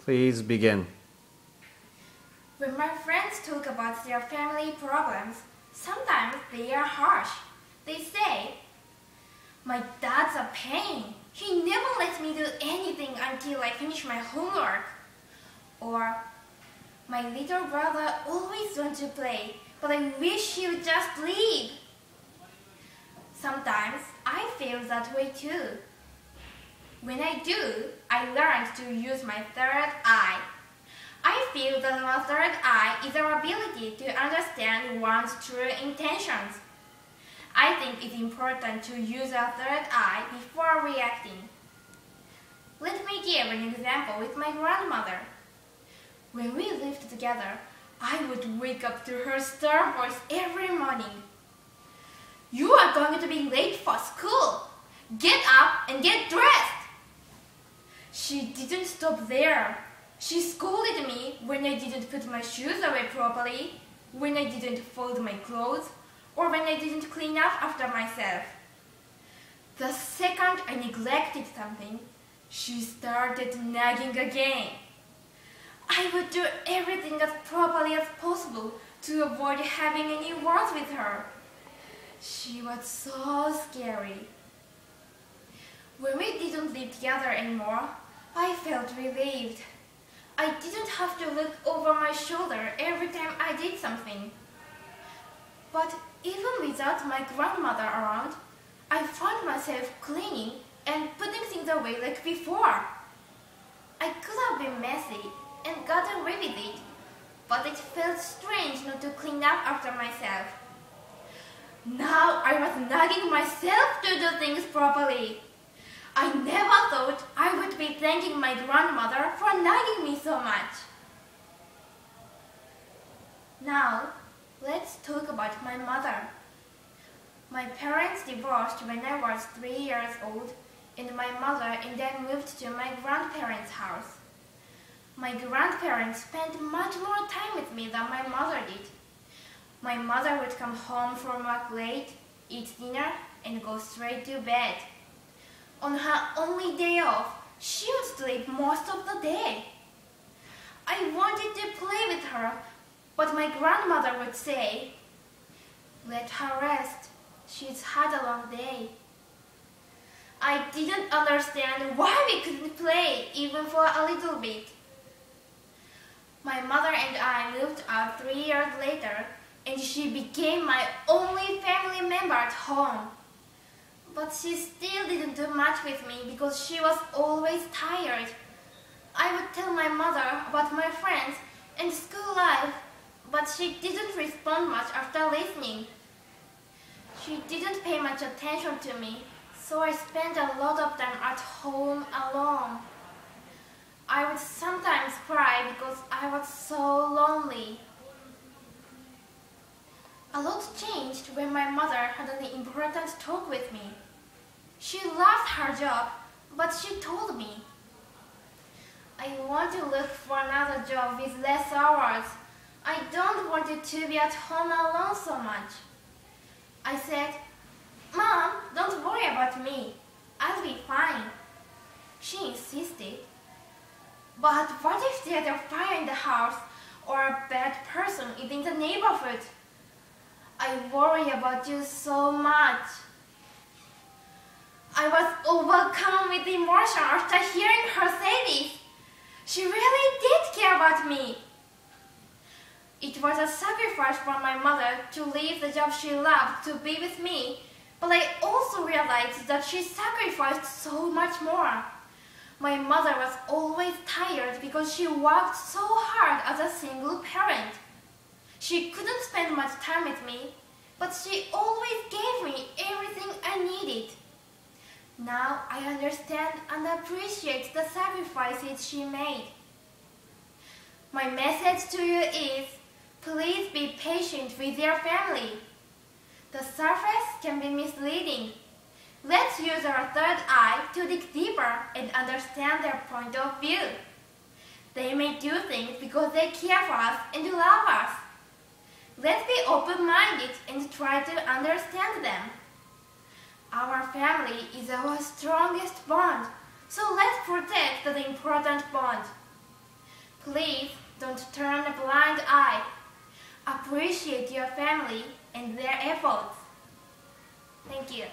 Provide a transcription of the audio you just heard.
Please begin. When my friends talk about their family problems, sometimes they are harsh. They say, "My dad's a pain. He never lets me do anything until I finish my homework." Or, "My little brother always wants to play, but I wish he would just leave." Sometimes I feel that way too. When I do, I learned to use my third eye. I feel that our third eye is our ability to understand one's true intentions. I think it's important to use our third eye before reacting. Let me give an example with my grandmother. When we lived together, I would wake up to her stern voice every morning. "You are going to be late for school. Get up and get dressed." She didn't stop there. She scolded me when I didn't put my shoes away properly, when I didn't fold my clothes, or when I didn't clean up after myself. The second I neglected something, she started nagging again. I would do everything as properly as possible to avoid having any words with her. She was so scary. When we didn't live together anymore, I felt relieved. I didn't have to look over my shoulder every time I did something. But even without my grandmother around, I found myself cleaning and putting things away like before. I could have been messy and gotten away with it, but it felt strange not to clean up after myself. Now I was nagging myself to do things properly. I never thought I would be thanking my grandmother for nagging me so much. Now, let's talk about my mother. My parents divorced when I was 3 years old, and my mother and I moved to my grandparents' house. My grandparents spent much more time with me than my mother did. My mother would come home from work late, eat dinner, and go straight to bed. On her only day off, she would sleep most of the day. I wanted to play with her, but my grandmother would say, "Let her rest. She's had a long day." I didn't understand why we couldn't play even for a little bit. My mother and I moved out 3 years later, and she became my only family member at home. But she still didn't do much with me because she was always tired. I would tell my mother about my friends and school life, but she didn't respond much after listening. She didn't pay much attention to me, so I spent a lot of time at home alone. I would sometimes cry because I was so lonely. A lot changed when my mother had an important talk with me. She loved her job, but she told me, "I want to look for another job with less hours. I don't want you to be at home alone so much." I said, "Mom, don't worry about me. I'll be fine." She insisted, "But what if there's a fire in the house or a bad person is in the neighborhood? I worry about you so much." I was overcome with emotion after hearing her say this. She really did care about me. It was a sacrifice for my mother to leave the job she loved to be with me, but I also realized that she sacrificed so much more. My mother was always tired because she worked so hard as a single parent. She couldn't spend much time with me, but she always gave me everything I needed. Now I understand and appreciate the sacrifices she made. My message to you is, please be patient with your family. The surface can be misleading. Let's use our third eye to dig deeper and understand their point of view. They may do things because they care for us and love us. Let's be open-minded and try to understand them. Our family is our strongest bond, so let's protect the important bond. Please don't turn a blind eye. Appreciate your family and their efforts. Thank you.